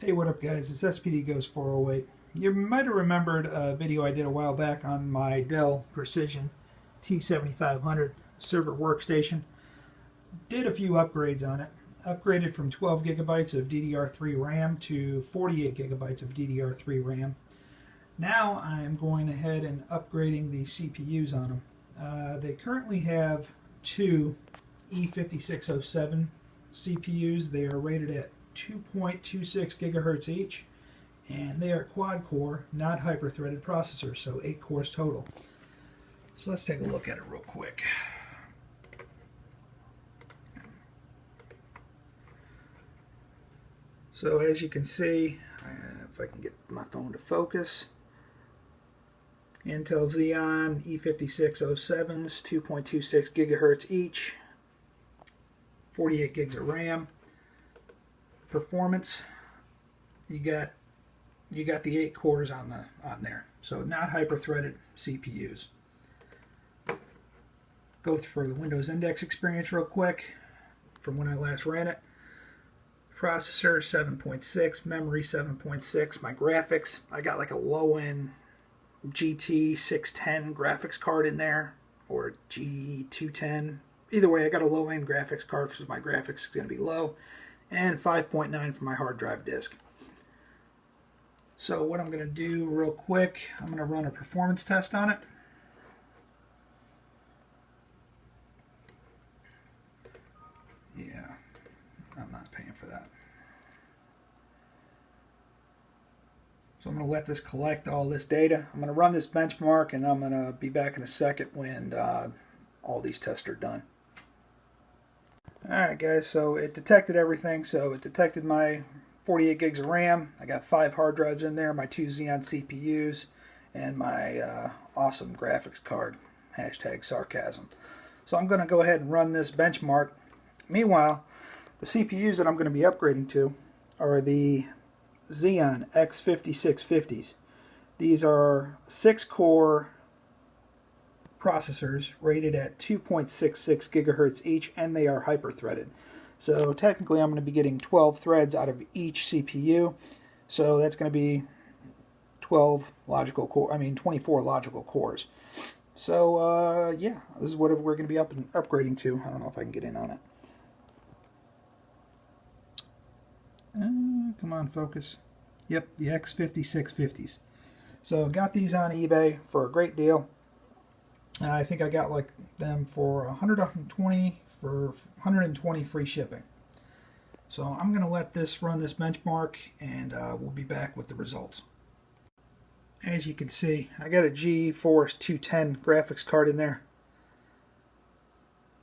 Hey, what up guys, it's SPD Goes 408. You might have remembered a video I did a while back on my Dell Precision T7500 server workstation. Did a few upgrades on it. Upgraded from 12 gigabytes of DDR3 RAM to 48 gigabytes of DDR3 RAM. Now I'm going ahead and upgrading the CPUs on them. They currently have two E5607 CPUs. They are rated at 2.26 gigahertz each, and they are quad core, not hyper-threaded processors, so 8 cores total. So let's take a look at it real quick. So as you can see, if I can get my phone to focus, Intel Xeon E5607s, 2.26 gigahertz each, 48 gigs of RAM. Performance, you got the 8 cores on there, so not hyper-threaded CPUs. Go through the Windows Index experience real quick from when I last ran it. Processor 7.6, memory 7.6. My graphics, I got like a low-end GT 610 graphics card in there, or G210. Either way, I got a low-end graphics card because my graphics is going to be low, and 5.9 for my hard drive disk. So what I'm going to do real quick, I'm going to run a performance test on it. Yeah, I'm not paying for that. So I'm going to let this collect all this data. I'm going to run this benchmark, and I'm going to be back in a second when all these tests are done. Alright guys, so it detected everything. So it detected my 48 gigs of RAM. I got 5 hard drives in there, my 2 Xeon CPUs, and my awesome graphics card. Hashtag sarcasm. So I'm going to go ahead and run this benchmark. Meanwhile, the CPUs that I'm going to be upgrading to are the Xeon X5650s. These are 6-core processors rated at 2.66 gigahertz each, and they are hyper-threaded. So technically I'm going to be getting 12 threads out of each CPU. So that's going to be 24 logical cores. So yeah, this is what we're going to be upgrading to. I don't know if I can get in on it. Come on, focus. Yep, the X5650s. So got these on eBay for a great deal. I think I got like them for 120 free shipping. So I'm going to let this run this benchmark, and we'll be back with the results. As you can see, I got a GeForce 210 graphics card in there.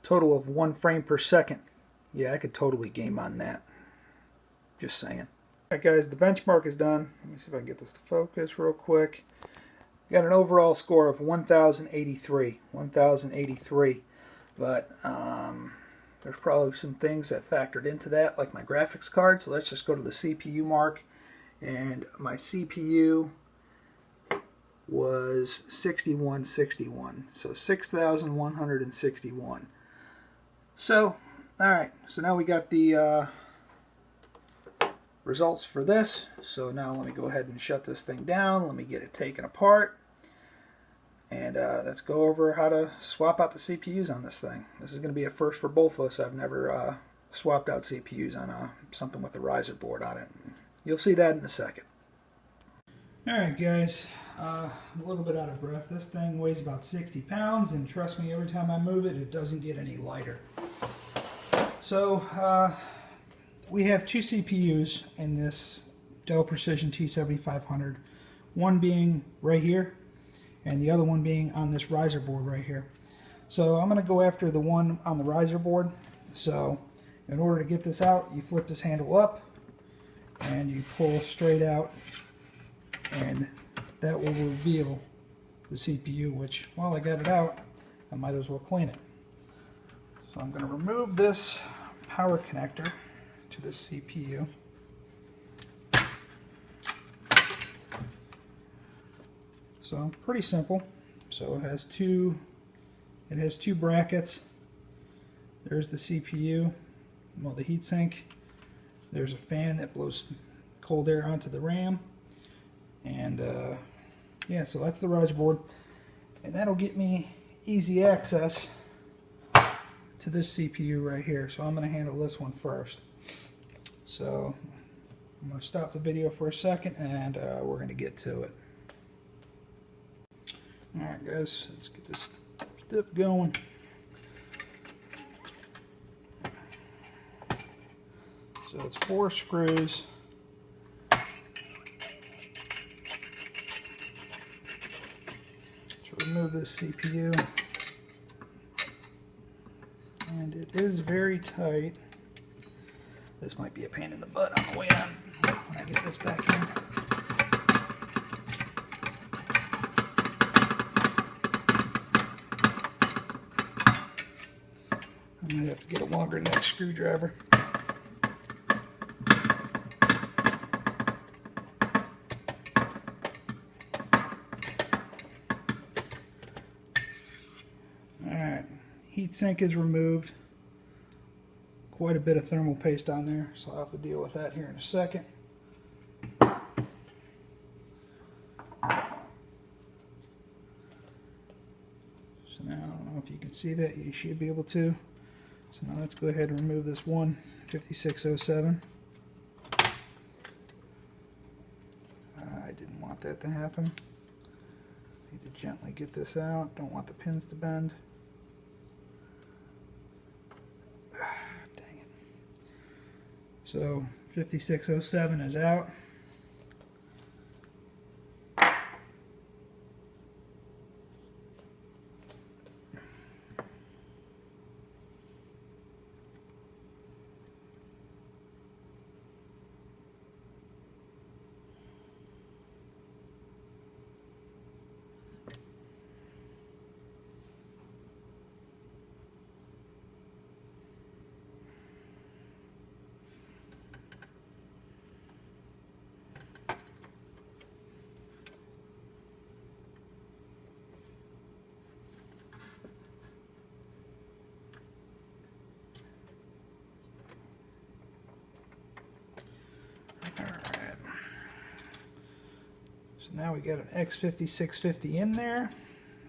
Total of 1 frame per second. Yeah, I could totally game on that. Just saying. Alright guys, the benchmark is done. Let me see if I can get this to focus real quick. Got an overall score of 1083. 1083. But there's probably some things that factored into that, like my graphics card. So let's just go to the CPU mark. And my CPU was 6161. So 6161. So, alright. So now we got the results for this. So now let me go ahead and shut this thing down. Let me get it taken apart, and let's go over how to swap out the CPUs on this thing. This is going to be a first for both of us. I've never swapped out CPUs on something with a riser board on it. You'll see that in a second. Alright guys, I'm a little bit out of breath. This thing weighs about 60 pounds, and trust me, every time I move it, it doesn't get any lighter. So we have 2 CPUs in this Dell Precision T7500, one being right here and the other one being on this riser board right here. So I'm going to go after the one on the riser board. So in order to get this out, you flip this handle up and you pull straight out, and that will reveal the CPU, which, while I got it out, I might as well clean it. So I'm going to remove this power connector to the CPU. So pretty simple. So it has two brackets. There's the CPU, well, the heatsink. There's a fan that blows cold air onto the RAM. And yeah, so that's the riser board. And that'll get me easy access to this CPU right here. So I'm going to handle this one first. So I'm going to stop the video for a second and we're going to get to it. Alright guys, let's get this stuff going. So it's 4 screws. To remove this CPU. And it is very tight. This might be a pain in the butt on the way on when I get this back in. I might have to get a longer neck screwdriver. Alright, heatsink is removed. Quite a bit of thermal paste on there, so I'll have to deal with that here in a second. So now, I don't know if you can see that, you should be able to. So now let's go ahead and remove this one 5607. I didn't want that to happen. Need to gently get this out, don't want the pins to bend. Dang it. So 5607 is out. Now we got an X5650 in there.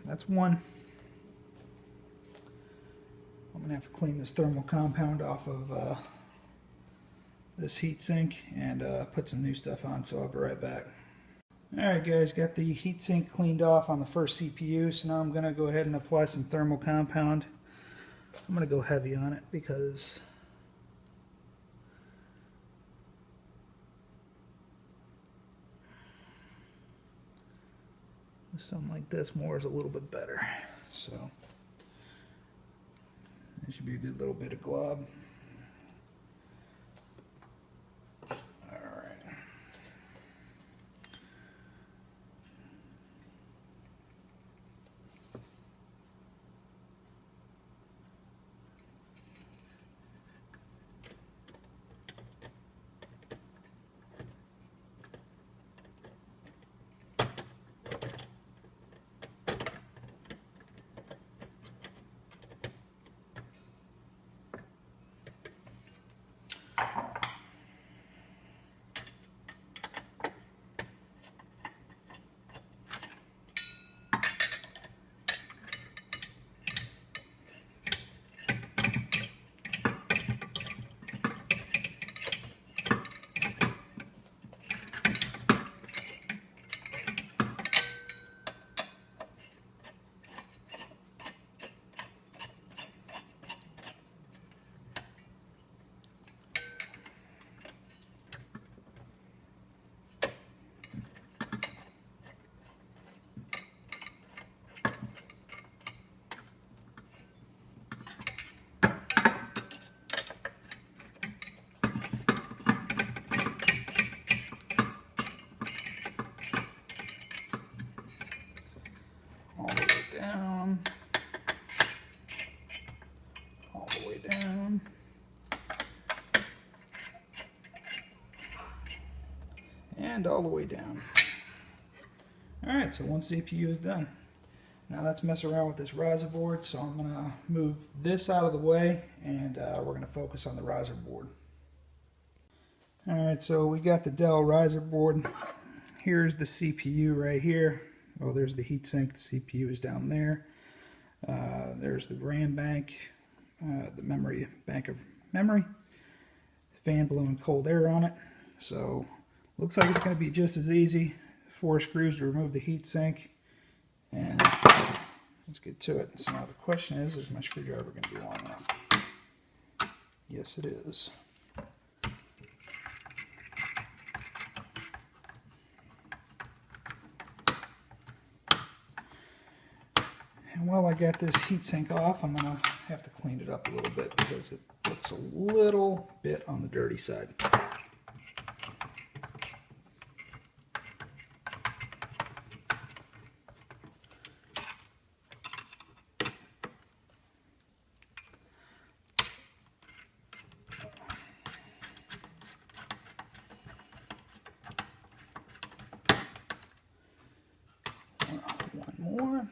That's one. I'm going to have to clean this thermal compound off of this heatsink and put some new stuff on, so I'll be right back. Alright guys, got the heatsink cleaned off on the first CPU, so now I'm going to go ahead and apply some thermal compound. I'm going to go heavy on it because something like this more is a little bit better. So that should be a good little bit of glob. Alright. All the way down. And all the way down. Alright, so one CPU is done. Now let's mess around with this riser board. So I'm going to move this out of the way and we're going to focus on the riser board. Alright, so we got the Dell riser board. Here's the CPU right here. Oh, there's the heatsink. The CPU is down there. There's the RAM bank, the memory bank of memory. Fan blowing cold air on it. So looks like it's going to be just as easy. 4 screws to remove the heatsink. And let's get to it. So now the question is my screwdriver going to be long enough? Yes, it is. And while I got this heatsink off, I'm going to have to clean it up a little bit because it looks a little bit on the dirty side. One more.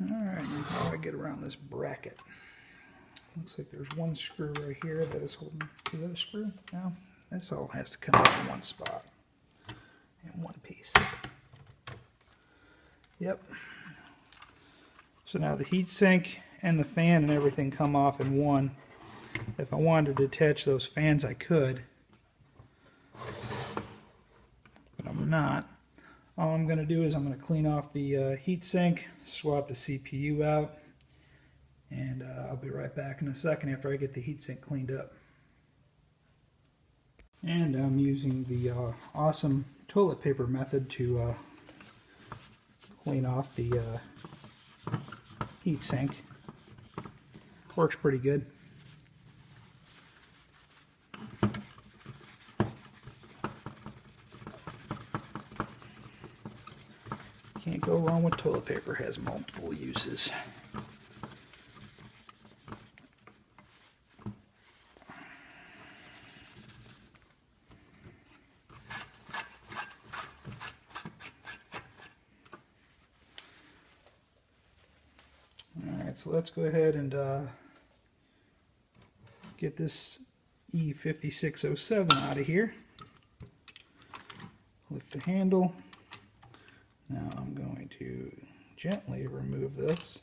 Alright, how do I get around this bracket? Looks like there's one screw right here that is holding. Is that a screw? No. This all has to come out in one spot. In one piece. Yep. So now the heatsink and the fan and everything come off in one. If I wanted to detach those fans, I could. But I'm not. All I'm going to do is I'm going to clean off the heatsink, swap the CPU out, and I'll be right back in a second after I get the heatsink cleaned up. And I'm using the awesome toilet paper method to clean off the heatsink. Works pretty good. Can't go wrong with toilet paper. It has multiple uses. Alright, so let's go ahead and get this X5650 out of here. Lift the handle. Now I'm going to gently remove this.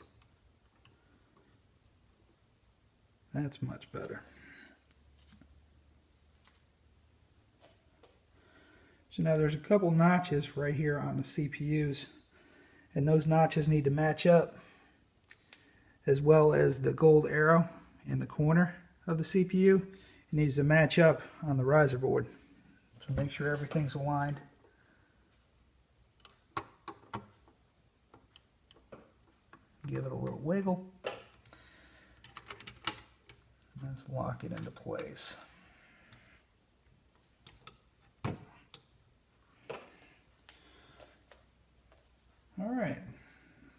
That's much better. So now there's a couple notches right here on the CPUs, and those notches need to match up, as well as the gold arrow in the corner of the CPU. It needs to match up on the riser board. So make sure everything's aligned. Give it a little wiggle. Let's lock it into place. Alright,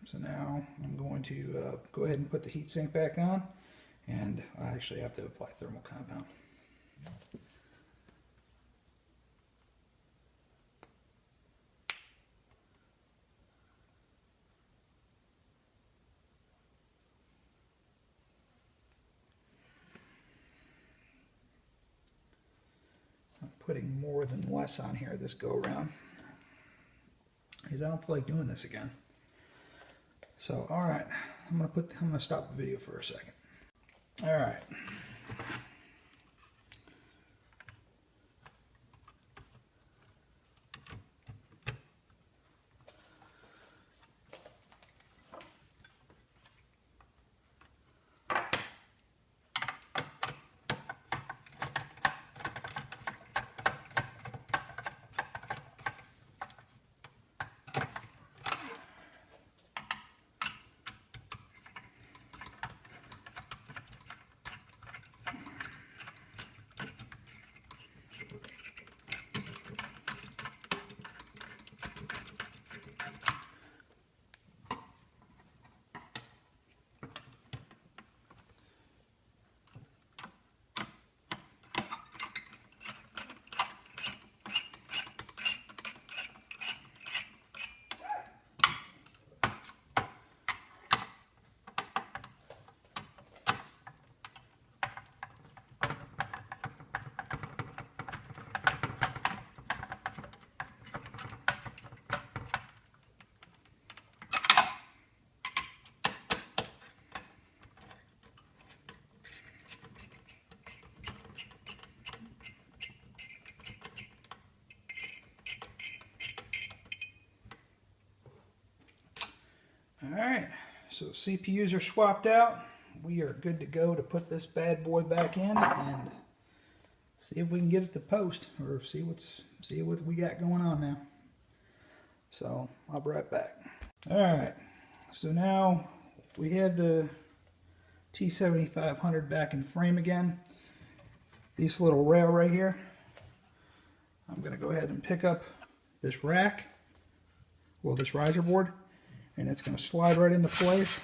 so now I'm going to go ahead and put the heatsink back on, and I actually have to apply thermal compound. Putting more than less on here this go around, because I don't feel like doing this again. So alright, I'm gonna stop the video for a second. Alright. Alright, so CPUs are swapped out. We are good to go to put this bad boy back in and see if we can get it to post, or see what we got going on now. So I'll be right back. Alright, so now we have the T7500 back in frame again. This little rail right here, I'm going to go ahead and pick up this rack, well, this riser board, and it's going to slide right into place.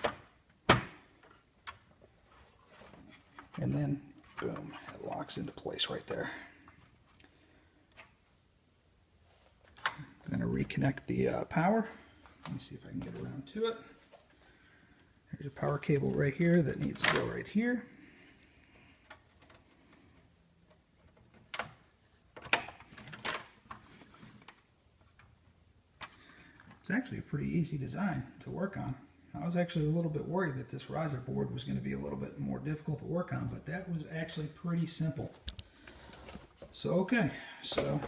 And then, boom, it locks into place right there. I'm going to reconnect the power. Let me see if I can get around to it. There's a power cable right here that needs to go right here. It's actually a pretty easy design to work on. I was actually a little bit worried that this riser board was going to be a little bit more difficult to work on, but that was actually pretty simple. So okay, so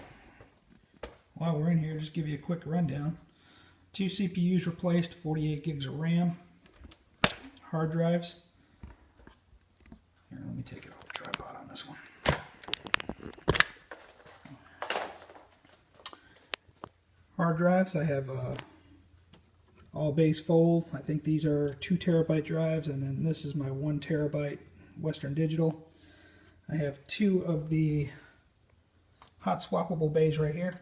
while we're in here, just give you a quick rundown. 2 CPUs replaced, 48 gigs of RAM, hard drives. Here, let me take it off the tripod on this one. Hard drives, I have all base fold. I think these are 2 terabyte drives, and then this is my 1 terabyte Western Digital. I have 2 of the hot swappable bays right here.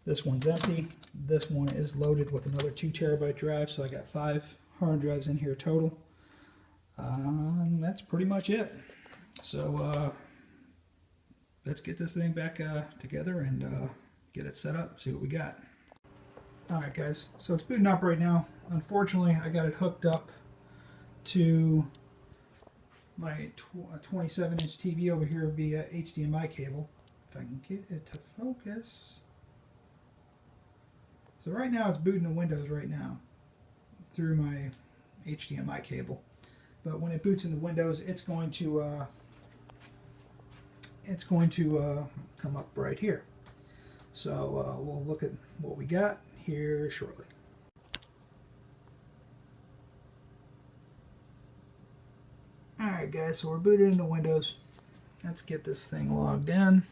This one's empty. This one is loaded with another 2 terabyte drive, so I got 5 hard drives in here total. That's pretty much it. So let's get this thing back together and get it set up, see what we got. Alright guys, so it's booting up right now. Unfortunately, I got it hooked up to my 27-inch TV over here via HDMI cable. If I can get it to focus. So right now it's booting the Windows right now through my HDMI cable. But when it boots into Windows, it's going to come up right here. So we'll look at what we got here shortly. Alright guys, so we're booted into Windows. Let's get this thing logged in.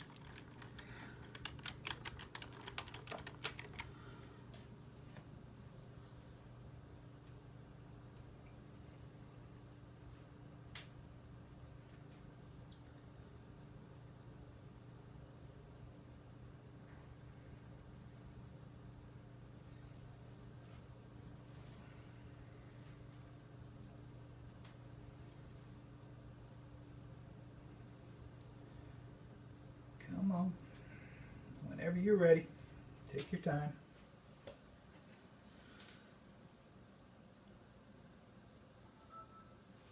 Come on. Whenever you're ready, take your time.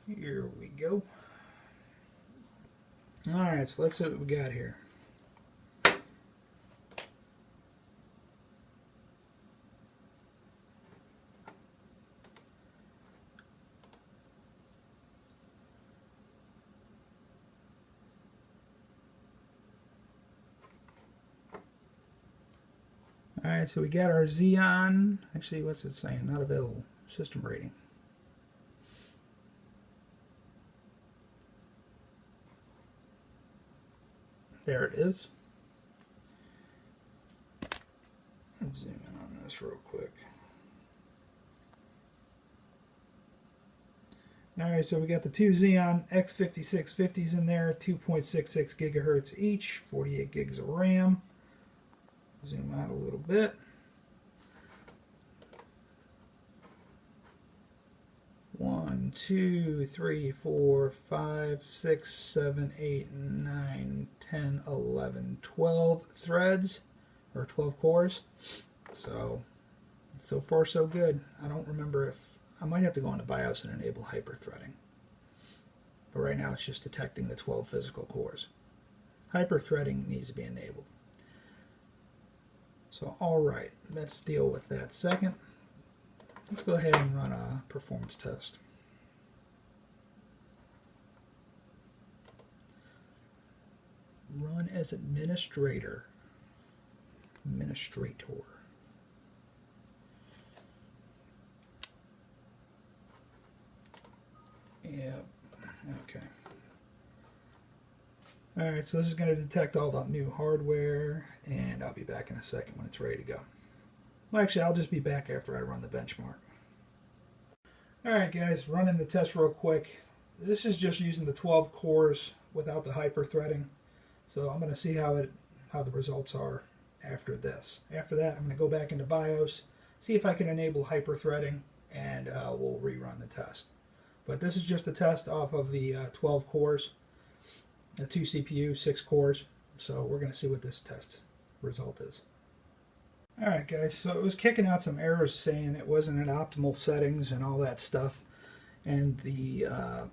Here we go. Alright, so let's see what we got here. Alright, so we got our Xeon. Actually, what's it saying? Not available. System rating. There it is. Let's zoom in on this real quick. Alright, so we got the 2 Xeon X5650s in there, 2.66 gigahertz each, 48 gigs of RAM. Zoom out a little bit. One, two, three, 4, 5, 6, 7, 8, 9, 10, 11, 12 threads, or 12 cores. So far so good. I don't remember if, I might have to go into BIOS and enable hyper-threading. But right now it's just detecting the 12 physical cores. Hyper-threading needs to be enabled. So alright, let's deal with that second. Let's go ahead and run a performance test. Run as administrator. Administrator. Yep. Okay. Alright, so this is going to detect all the new hardware, and I'll be back in a second when it's ready to go. Well, actually, I'll just be back after I run the benchmark. Alright guys, running the test real quick. This is just using the 12 cores without the hyper-threading. So I'm going to see how the results are after this. After that, I'm going to go back into BIOS, see if I can enable hyper-threading, and we'll rerun the test. But this is just a test off of the 12 cores, the 2 CPU, 6 cores. So we're going to see what this test result is. Alright guys, so it was kicking out some errors saying it wasn't at optimal settings and all that stuff. And the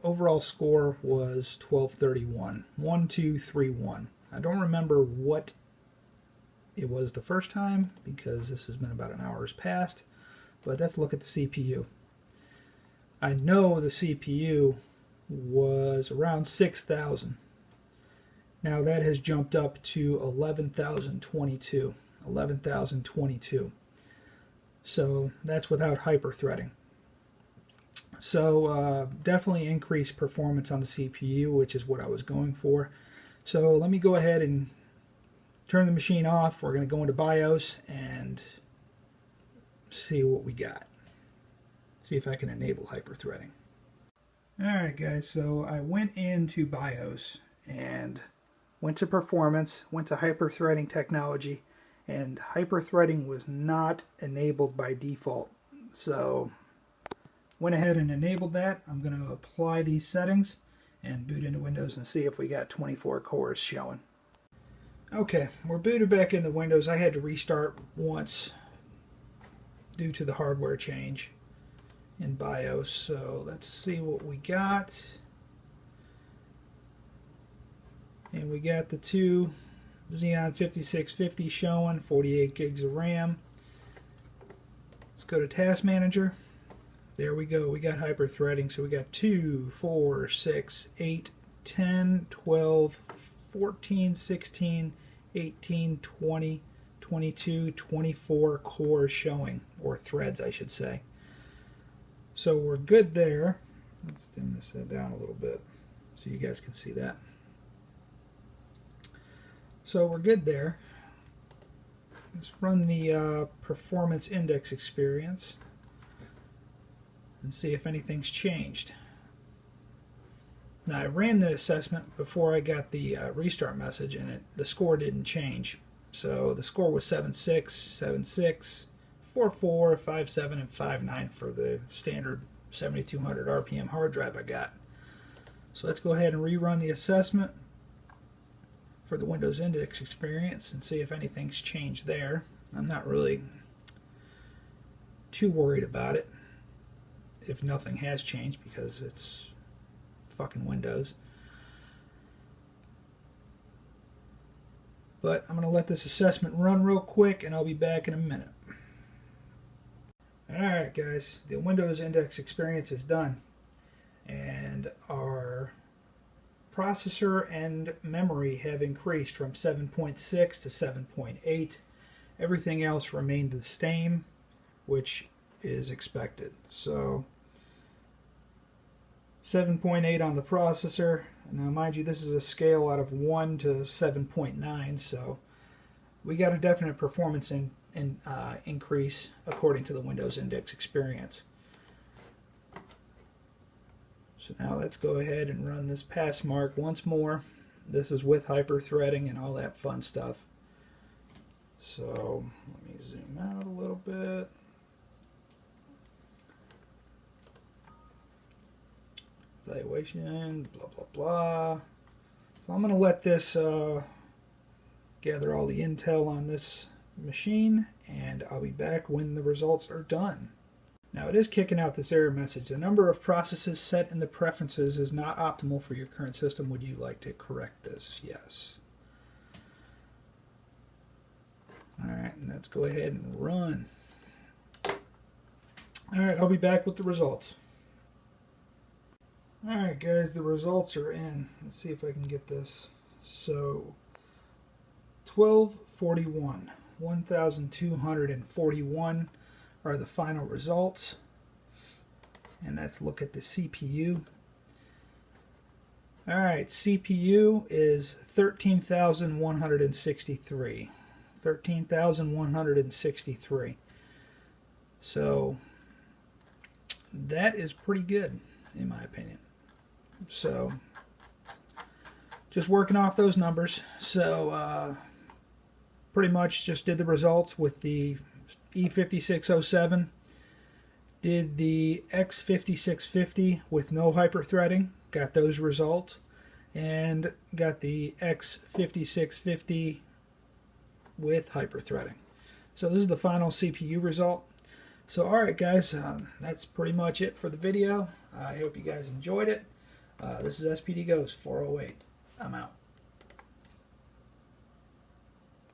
overall score was 1231, 1231. I don't remember what it was the first time because this has been about an hour's past. But let's look at the CPU. I know the CPU was around 6,000. Now that has jumped up to 11,022. 11,022. So that's without hyper-threading. So definitely increased performance on the CPU, which is what I was going for. So let me go ahead and turn the machine off. We're going to go into BIOS and see what we got. See if I can enable hyper-threading. Alright guys, so I went into BIOS and went to performance, went to hyper-threading technology, and hyper-threading was not enabled by default. So went ahead and enabled that. I'm going to apply these settings and boot into Windows and see if we got 24 cores showing. Okay, we're booted back into Windows. I had to restart once due to the hardware change in BIOS. So let's see what we got. And we got the two Xeon 5650 showing, 48 gigs of RAM. Let's go to Task Manager. There we go. We got hyper-threading. So we got 2, 4, 6, 8, 10, 12, 14, 16, 18, 20, 22, 24 cores showing, or threads I should say. So we're good there. Let's dim this down a little bit so you guys can see that. So we're good there. Let's run the performance index experience and see if anything's changed. Now I ran the assessment before I got the restart message, and the score didn't change. So the score was 7.6, 7.6, 4.4, 5.7, and 5.9 for the standard 7200 RPM hard drive I got. So let's go ahead and rerun the assessment for the Windows Index experience and see if anything's changed there. I'm not really too worried about it if nothing has changed because it's fucking Windows. But I'm going to let this assessment run real quick and I'll be back in a minute. Alright guys, the Windows Index experience is done. And our processor and memory have increased from 7.6 to 7.8. Everything else remained the same, which is expected. So 7.8 on the processor. Now mind you, this is a scale out of 1 to 7.9, so we got a definite performance increase according to the Windows Index experience. So now let's go ahead and run this pass mark once more. This is with hyper-threading and all that fun stuff. So let me zoom out a little bit. Evaluation, blah, blah, blah. So I'm going to let this gather all the intel on this machine, and I'll be back when the results are done. Now it is kicking out this error message. The number of processes set in the preferences is not optimal for your current system. Would you like to correct this? Yes. Alright, and let's go ahead and run. Alright, I'll be back with the results. Alright guys, the results are in. Let's see if I can get this. So 1241, 1241 are the final results. And let's look at the CPU. Alright, CPU is 13,163. 13,163. So that is pretty good in my opinion. So just working off those numbers. So pretty much just did the results with the E5607, did the X5650 with no hyperthreading, got those results, and got the X5650 with hyperthreading. So this is the final CPU result. So alright guys, that's pretty much it for the video. I hope you guys enjoyed it. This is SPD Ghost 408. I'm out.